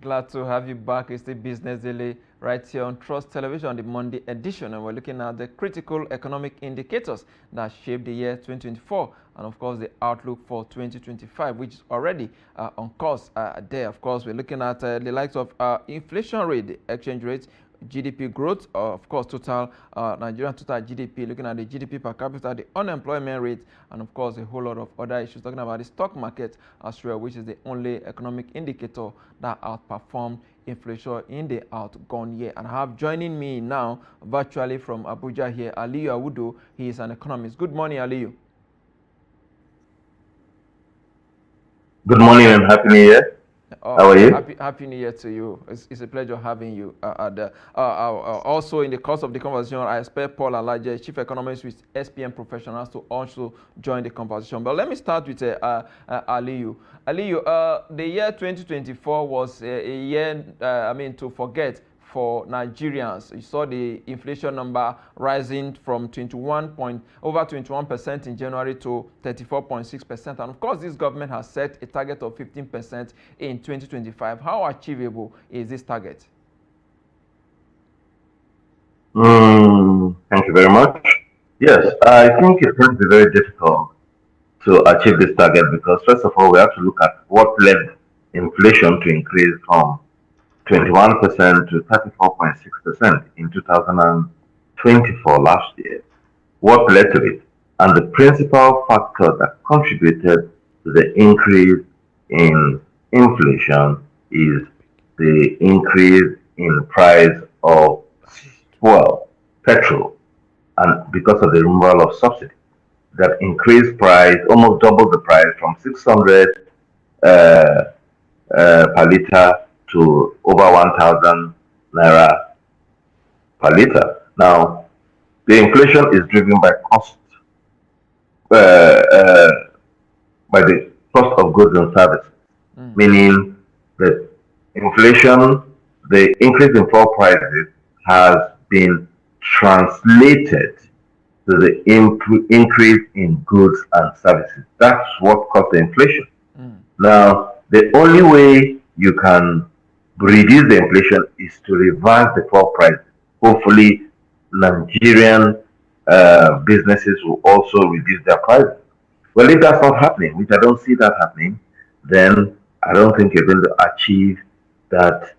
Glad to have you back. It's the Business Daily right here on Trust Television, the Monday edition, and we're looking at the critical economic indicators that shape the year 2024 and, of course, the outlook for 2025, which is already on course there. Of course, we're looking at the likes of inflation rate, the exchange rate, GDP growth, of course, total Nigerian total GDP, looking at the GDP per capita, the unemployment rate, and of course, a whole lot of other issues, talking about the stock market as well, which is the only economic indicator that outperformed inflation in the outgone year. And I have joining me now virtually from Abuja here, Aliyu Audu. He is an economist. Good morning, Aliyu. Good morning and happy new year. How are you? Happy New Year to you. It's a pleasure having you. Also, in the course of the conversation, I expect Paul Alaje, Chief Economist with SPM Professionals, to also join the conversation. But let me start with Aliyu. Aliyu, the year 2024 was a year, to forget for Nigerians. You saw the inflation number rising from over 21% in January to 34.6%. And of course, this government has set a target of 15% in 2025. How achievable is this target? Thank you very much. Yes, I think it's going to be very difficult to achieve this target because, first of all, we have to look at what led inflation to increase from 21% to 34.6% in 2024 last year. What led to it? And the principal factor that contributed to the increase in inflation is the increase in price of fuel, petrol, and because of the removal of subsidy, that increased price, almost doubled the price from 600 uh, per liter to over 1,000 naira per liter. Now, the inflation is driven uh, uh, by the cost of goods and services, meaning that inflation, the increase in fuel prices has been translated to the increase in goods and services. That's what caused the inflation. Now, the only way you can reduce the inflation is to reverse the fuel price. Hopefully, Nigerian businesses will also reduce their prices. Well, if that's not happening, which I don't see that happening, then I don't think you're going to achieve that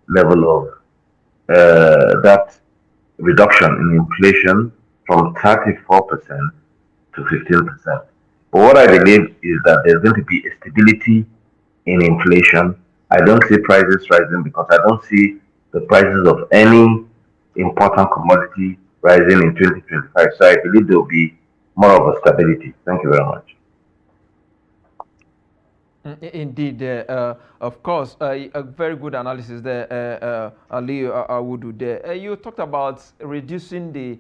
level of that reduction in inflation from 34% to 15%. But what I believe is that there's going to be a stability in inflation. I don't see prices rising because I don't see the prices of any important commodity rising in 2025. So I believe there will be more of a stability. Thank you very much. Indeed, of course, a very good analysis there, Aliyu Audu there. You talked about reducing the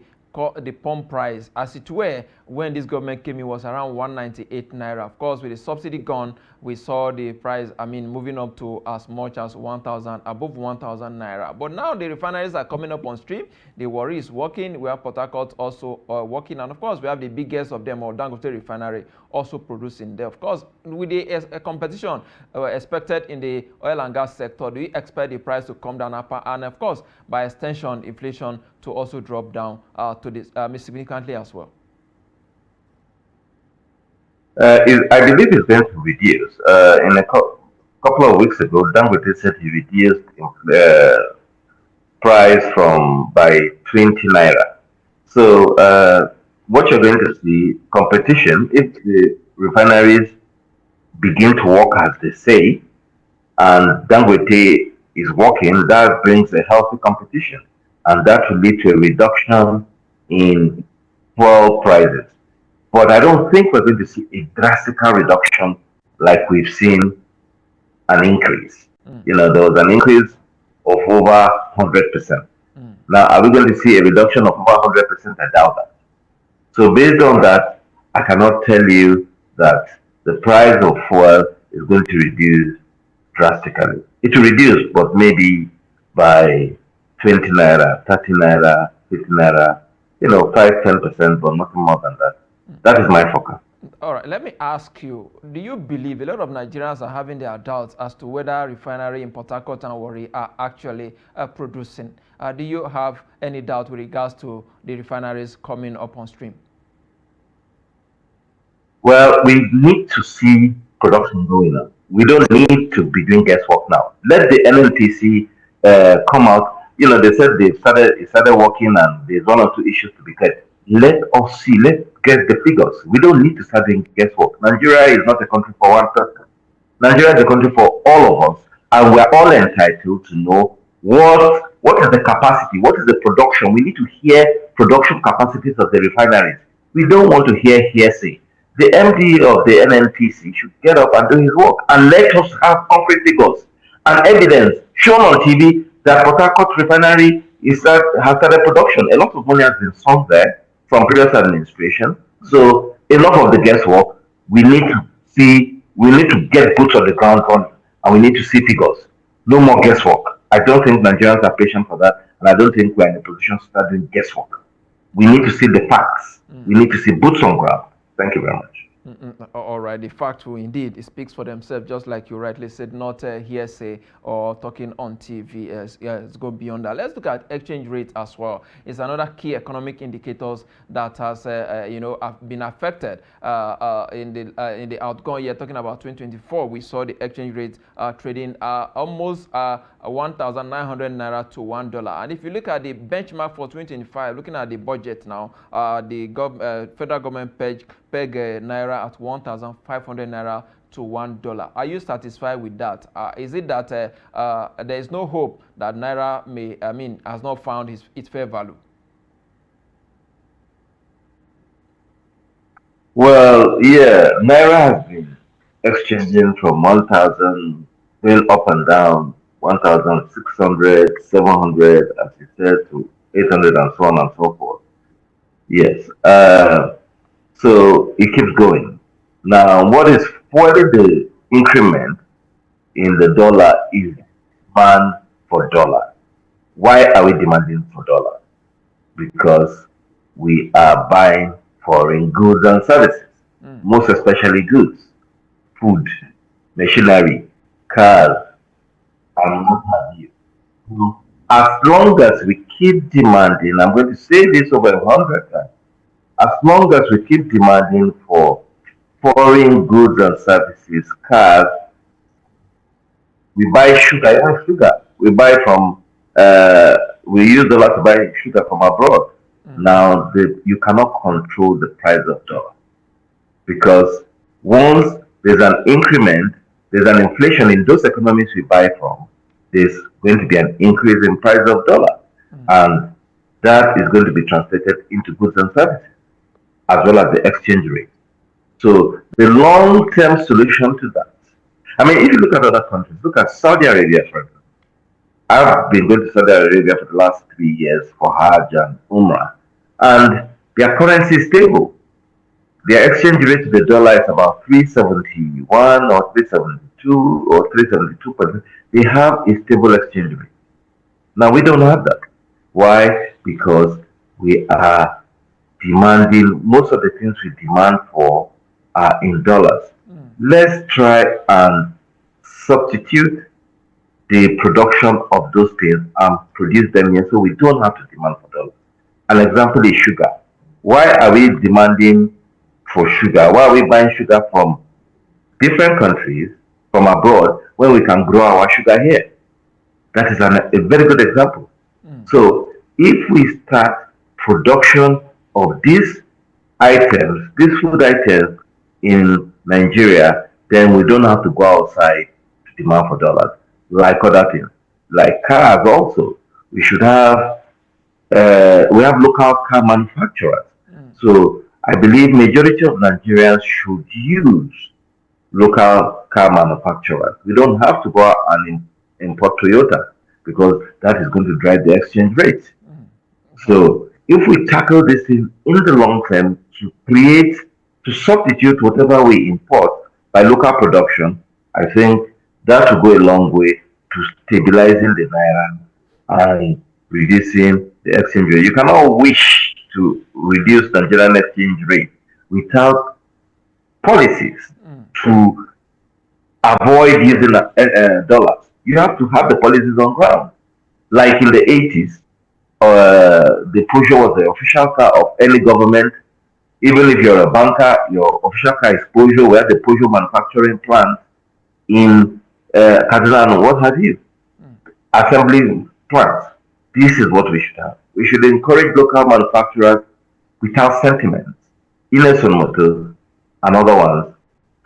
pump price, as it were, when this government came in was around 198 naira. Of course, with the subsidy gone, we saw the price, moving up to as much as 1,000, above 1,000 naira. But now the refineries are coming up on stream. The Warri is working. We have Port Harcourt also working. And of course, we have the biggest of them, or Dangote refinery, also producing there. Of course, with the competition expected in the oil and gas sector, do you expect the price to come down upper? And of course, by extension, inflation to also drop down to this significantly as well? I believe it's going to reduce. In a couple of weeks ago, Dangote said he reduced price from by 20 naira. So what you're going to see, competition, if the refineries begin to work as they say, and Dangote is working, that brings a healthy competition, and that will lead to a reduction in fuel prices. But I don't think we're going to see a drastic reduction like we've seen an increase. There was an increase of over 100%. Now, are we going to see a reduction of over 100%? I doubt that. So based on that, I cannot tell you that the price of fuel is going to reduce drastically. It will reduce, but maybe by 20 naira, 30 naira, 50 naira, 5, 10%, but nothing more than that. That is my focus. All right, let me ask you, do you believe a lot of Nigerians are having their doubts as to whether refinery in Port Harcourt and Warri are actually producing? Do you have any doubt with regards to the refineries coming up on stream? Well, we need to see production going on. We don't need to be doing guesswork now. Let the NNPC come out. You know, they said it started working and there's one or two issues to be cleared. Let us see. Let's get the figures. We don't need to start doing guesswork. Nigeria is not a country for one person. Nigeria is a country for all of us, and we're all entitled to know what is the capacity, what is the production. We need to hear production capacities of the refineries. We don't want to hear hearsay. The MD of the NNPC should get up and do his work and let us have concrete figures and evidence shown on TV that Port Harcourt refinery has started production. A lot of money has been sunk there from previous administration. So enough of the guesswork. We need to get boots on the ground running and we need to see figures. No more guesswork. I don't think Nigerians are patient for that, and I don't think we're in a position to start doing guesswork. We need to see the facts. We need to see boots on ground. Thank you very much. All right, the fact will indeed it speaks for themselves, just like you rightly said, not hearsay or talking on TV. Let's go beyond that. Let's look at exchange rate as well. It's another key economic indicators that has have been affected in the outgoing year. Talking about 2024, we saw the exchange rate trading almost 1,900 naira to $1. And if you look at the benchmark for 2025, looking at the budget now, the federal government peg naira at 1,500 naira to $1. Are you satisfied with that? Is it that there is no hope that naira has not found its fair value? Well, yeah, Naira has been exchanging from 1,000, going up and down, 1,600, 700, as you said, to 800 and so on and so forth. Yes. So it keeps going. Now, what is fueling the increment in the dollar is demand for dollar. Why are we demanding for dollar? Because we are buying foreign goods and services, most especially goods, food, machinery, cars, and what have you. So as long as we keep demanding, I'm going to say this over 100 times, as long as we keep demanding for foreign goods and services, cars, we buy sugar, yeah, sugar. We buy from, we use dollar to buy sugar from abroad. Now, you cannot control the price of dollar because once there's an increment, there's an inflation in those economies we buy from, there's going to be an increase in price of dollar. And that is going to be translated into goods and services as well as the exchange rate. So the long-term solution to that, I mean, if you look at other countries, look at Saudi Arabia, for example. I've been going to Saudi Arabia for the last 3 years for Hajj and Umrah, and their currency is stable. Their exchange rate to the dollar is about 371 or 372 or 372. They have a stable exchange rate. Now we don't have that. Why? Because we are demanding, most of the things we demand for are in dollars. Let's try and substitute the production of those things and produce them here so we don't have to demand for dollars. An example is sugar. Why are we demanding for sugar? Why are we buying sugar from different countries, from abroad, when we can grow our sugar here? That is a very good example. So if we start production of these items, these food items in Nigeria, then we don't have to go outside to demand for dollars, like other things. Like cars also. We should have we have local car manufacturers. So I believe majority of Nigerians should use local car manufacturers. We don't have to go out and import Toyota because that is going to drive the exchange rate. So if we tackle this in the long term to substitute whatever we import by local production, I think that will go a long way to stabilizing the naira and reducing the exchange rate. You cannot wish to reduce Nigerian exchange rate without policies to avoid using dollars. You have to have the policies on ground. Like in the 80s, the Peugeot was the official car of any government. Even if you're a banker, your official car is Peugeot. We have the Peugeot manufacturing plant in Kaduna and what have you, assembly plants. This is what we should have. We should encourage local manufacturers without sentiments, Ines Motors and other ones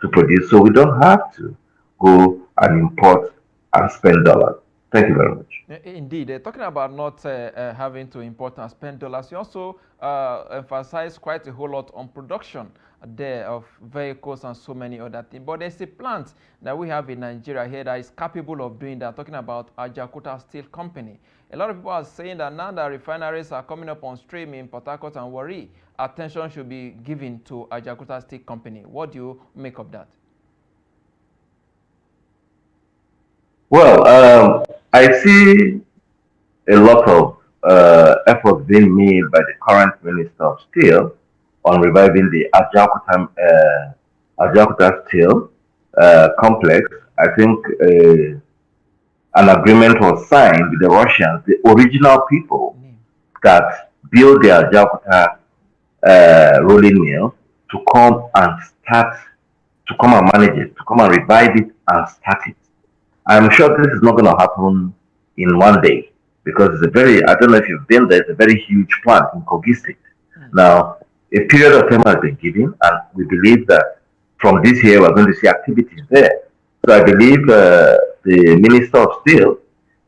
to produce so we don't have to go and import and spend dollars. Thank you very much. Indeed, talking about not having to import and spend dollars, you also emphasize quite a whole lot on production there of vehicles and so many other things. But there's a plant that we have in Nigeria here that is capable of doing that, talking about Ajaokuta Steel Company. A lot of people are saying that now that refineries are coming up on stream in Port Harcourt and Warri, attention should be given to Ajaokuta Steel Company. What do you make of that? Well, I see a lot of effort being made by the current Minister of Steel on reviving the Ajaokuta Steel complex. I think an agreement was signed with the Russians, the original people that built the Ajaokuta rolling mill, to come and start, to come and manage it, to come and revive it and start it. I'm sure this is not going to happen in one day because it's a very, I don't know if you've been there, it's a very huge plant in Kogi State. Now, a period of time has been given, and we believe that from this year we're going to see activities there. So I believe the Minister of Steel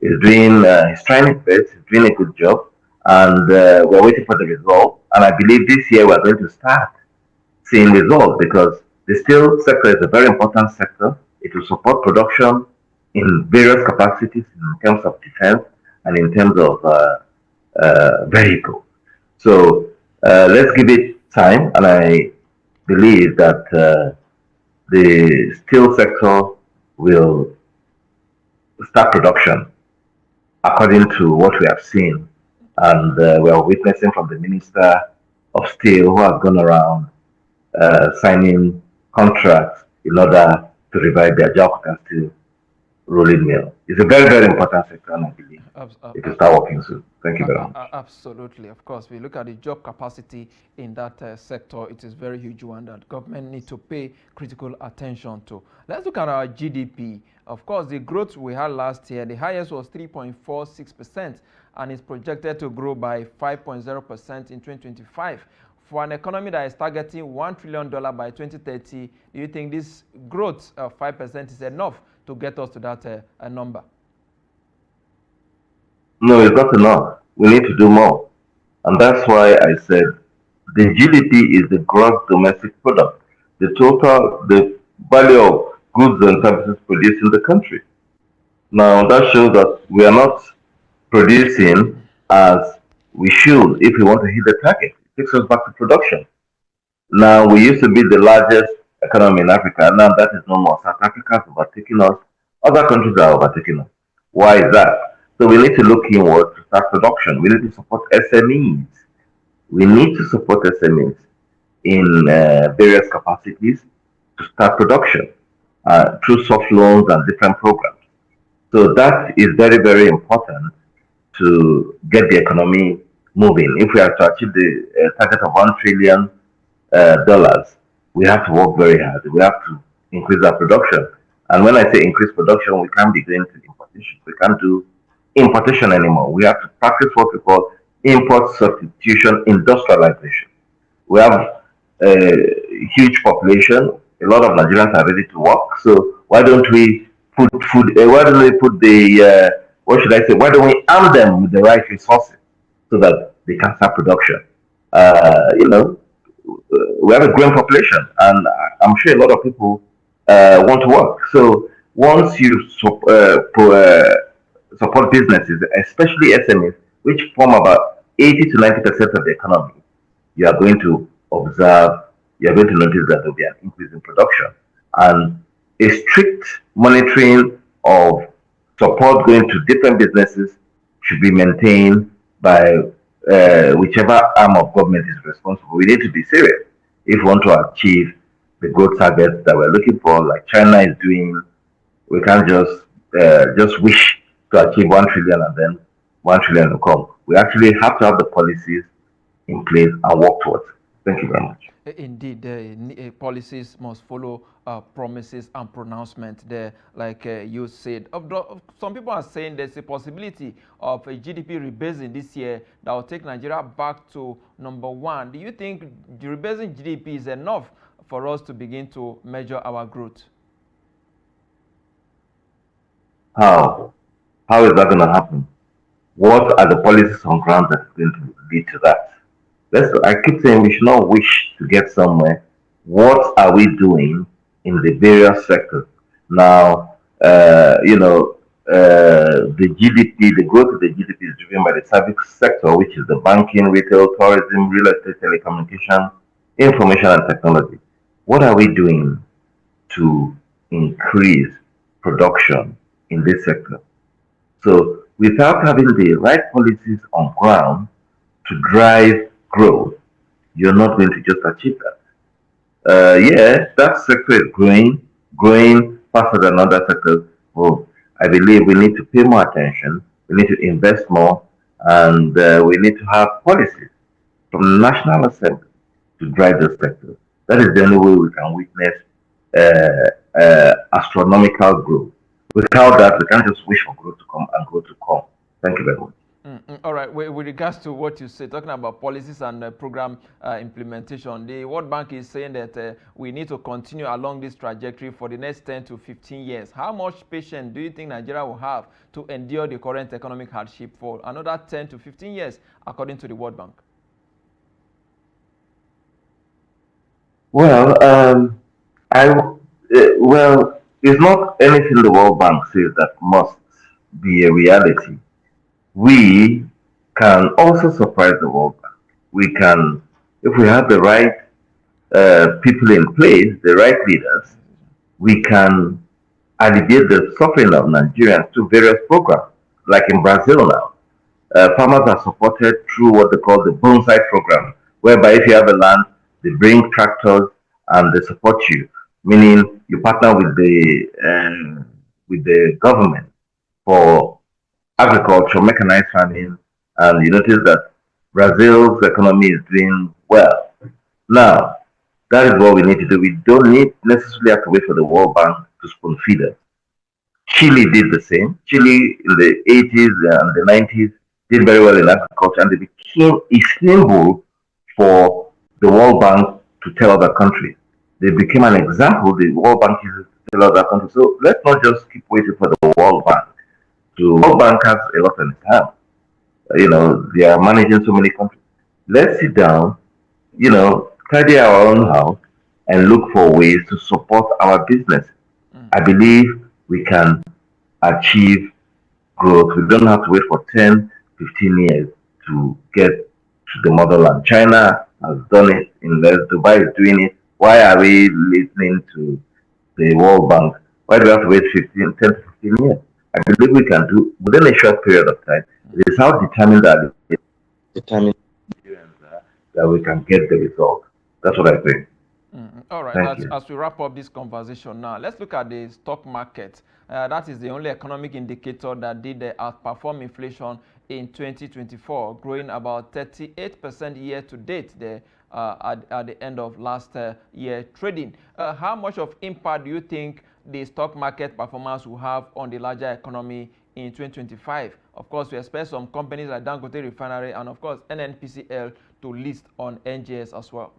is doing, he's trying his best, he's doing a good job, and we're waiting for the result. And I believe this year we're going to start seeing results because the steel sector is a very important sector. It will support production in various capacities in terms of defense and in terms of vehicles. So let's give it time, and I believe that the steel sector will start production according to what we have seen, and we are witnessing from the Minister of Steel who has gone around signing contracts in order to revive the Ajaokuta Steel rolling mill. It's a very, very important sector, and I believe it will start working soon. Thank you very much. Absolutely. Of course, we look at the job capacity in that sector. It is very huge one that government need to pay critical attention to. Let's look at our GDP. Of course, the growth we had last year, the highest was 3.46%, and is projected to grow by 5.0% in 2025. For an economy that is targeting $1 trillion by 2030, do you think this growth of 5% is enough to get us to that number? No, it's not enough. We need to do more. And that's why I said the GDP is the gross domestic product, the value of goods and services produced in the country. Now, that shows that we are not producing as we should if we want to hit the target. It takes us back to production. Now, we used to be the largest economy in Africa. Now, that is no more. South Africa has overtaken us. Other countries are overtaking us. Why is that? So we need to look inward to start production. We need to support SMEs. We need to support SMEs in various capacities to start production through soft loans and different programs. So that is very, very important to get the economy moving. If we are to achieve the target of $1 trillion, we have to work very hard. We have to increase our production. And when I say increase production, we can't be going to importation. We can't do importation anymore. We have to practice what we call import substitution industrialization. We have a huge population. A lot of Nigerians are ready to work. So why don't we put food? Why don't we put the what should I say? Why don't we arm them with the right resources so that they can start production? We have a growing population, and I'm sure a lot of people want to work. So once you support businesses, especially SMEs, which form about 80 to 90% of the economy, you are going to observe, you are going to notice that there will be an increase in production. And a strict monitoring of support going to different businesses should be maintained by whichever arm of government is responsible. We need to be serious if we want to achieve the growth targets that we're looking for, like China is doing. We can't just wish to achieve 1 trillion and then 1 trillion will come. We actually have to have the policies in place and work towards it. Thank you very much. Indeed, policies must follow promises and pronouncement there, like you said. Some people are saying there's a possibility of a GDP rebasing this year that will take Nigeria back to #1. Do you think the rebasing GDP is enough for us to begin to measure our growth? How? How is that going to happen? What are the policies on ground that's going to lead to that? I keep saying we should not wish to get somewhere. What are we doing in the various sectors? Now, the GDP, the growth of the GDP is driven by the service sector, which is the banking, retail, tourism, real estate, telecommunication, information, and technology. What are we doing to increase production in this sector? So, without having the right policies on ground to drive growth, you're not going to just achieve that. Yeah, that sector is growing faster than other sectors. Well, I believe we need to pay more attention. We need to invest more, and we need to have policies from the National Assembly to drive the sector. That is the only way we can witness astronomical growth. Without that, we can't just wish for growth to come and growth to come. Thank you very much. All right. With regards to what you say, talking about policies and program implementation, the World Bank is saying that we need to continue along this trajectory for the next 10 to 15 years. How much patience do you think Nigeria will have to endure the current economic hardship for another 10 to 15 years, according to the World Bank? Well, it's not anything the World Bank says that must be a reality. We can also surprise the World Bank. We can, if we have the right people in place, the right leaders, we can alleviate the suffering of Nigerians through various programs, like in Brazil now. Farmers are supported through what they call the bonsai program, whereby if you have a land, they bring tractors and they support you, meaning you partner with the government for agriculture, mechanized farming, and you notice that Brazil's economy is doing well. Now, that is what we need to do. We don't need necessarily have to wait for the World Bank to spoon feed us. Chile did the same. Chile in the 80s and the 90s did very well in agriculture, and they became a symbol for the World Bank to tell other countries. They became an example the World Bank uses to tell other countries. So let's not just keep waiting for the World Bank. The World Bank has a lot in its hand. They are managing so many countries. Let's sit down, tidy our own house and look for ways to support our business. I believe we can achieve growth. We don't have to wait for 10, 15 years to get to the motherland. China has done it. Dubai is doing it. Why are we listening to the World Bank? Why do we have to wait 10 to 15 years? I believe we can do within a short period of time. It is how determined that we can get the result. That's what I think. All right. As we wrap up this conversation now, let's look at the stock market. That is the only economic indicator that did outperform inflation in 2024, growing about 38% year to date there at the end of last year trading. How much of impact do you think the stock market performance will have on the larger economy in 2025? Of course, we expect some companies like Dangote Refinery and, of course, NNPCL to list on NGS as well.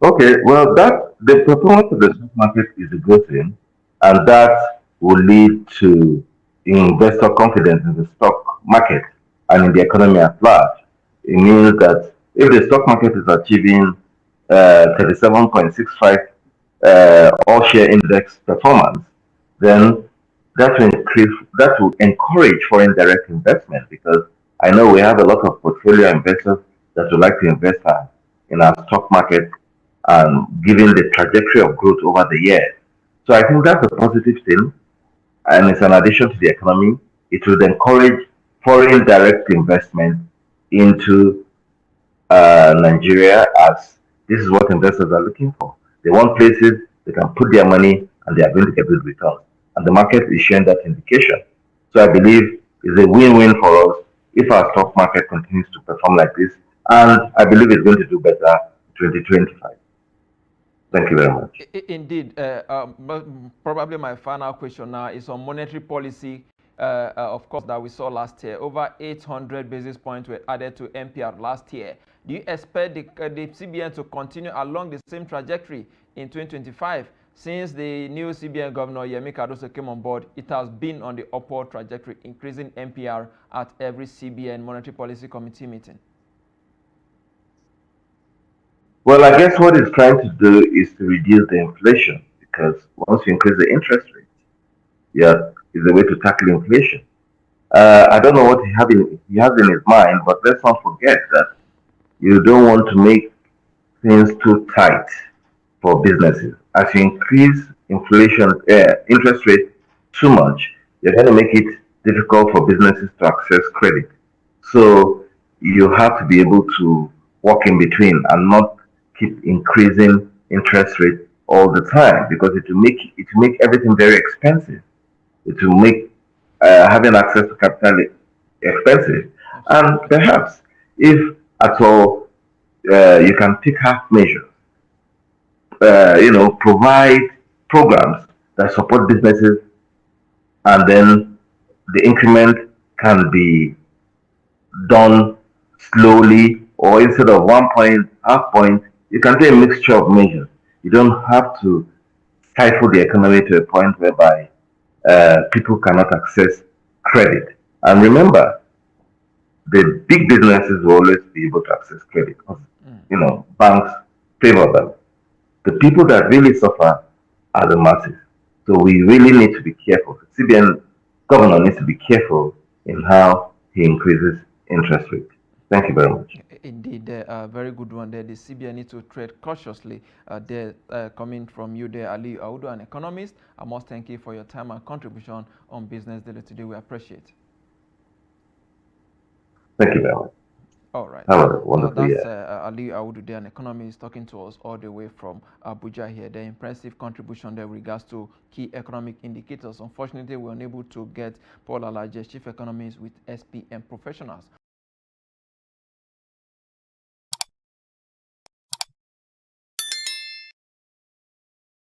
Okay, well, the performance of the stock market is a good thing, and that will lead to investor confidence in the stock market and in the economy at large. It means that if the stock market is achieving 37.65 all share index performance, then that will encourage foreign direct investment, because I know we have a lot of portfolio investors that would like to invest in our stock market and given the trajectory of growth over the years. So I think that's a positive thing, and it's an addition to the economy. It will encourage foreign direct investment into Nigeria, as This is what investors are looking for. They want places they can put their money and they are going to get good returns. And the market is showing that indication. So I believe it's a win-win for us if our stock market continues to perform like this. And I believe it's going to do better in 2025. Thank you very much. Indeed, probably my final question now is on monetary policy. Of course, that we saw last year, over 800 basis points were added to MPR last year. Do you expect the CBN to continue along the same trajectory in 2025? Since the new CBN governor, Yemi Cardoso, came on board, it has been on the upward trajectory, increasing MPR at every CBN Monetary Policy Committee meeting. Well, I guess what it's trying to do is to reduce the inflation because once you increase the interest rate, yeah, is a way to tackle inflation. I don't know what he has in his mind, but let's not forget that you don't want to make things too tight for businesses. As you increase interest rate too much, you're going to make it difficult for businesses to access credit. So you have to be able to walk in between and not keep increasing interest rate all the time because it will make everything very expensive. It will make having access to capital expensive. And Absolutely. perhaps if at all you can take half measures, provide programs that support businesses, and then the increment can be done slowly, or instead of 1 point, half point, you can do a mixture of measures. You don't have to stifle the economy to a point whereby people cannot access credit. And remember, the big businesses will always be able to access credit because Mm. banks favor them. The people that really suffer are the masses. So we really need to be careful. CBN governor needs to be careful in how he increases interest rate. Thank you very much. Indeed, very good one there. The CBN need to tread cautiously. There, coming from you there, Aliyu Audu, an economist. I must thank you for your time and contribution on Business Daily today. We appreciate it. Thank you very much. All right. Have a wonderful That's year. Aliyu Audu, there, an economist, talking to us all the way from Abuja here. The impressive contribution there with regards to key economic indicators. Unfortunately, we were unable to get Paul Alaje, chief economist with SPM Professionals,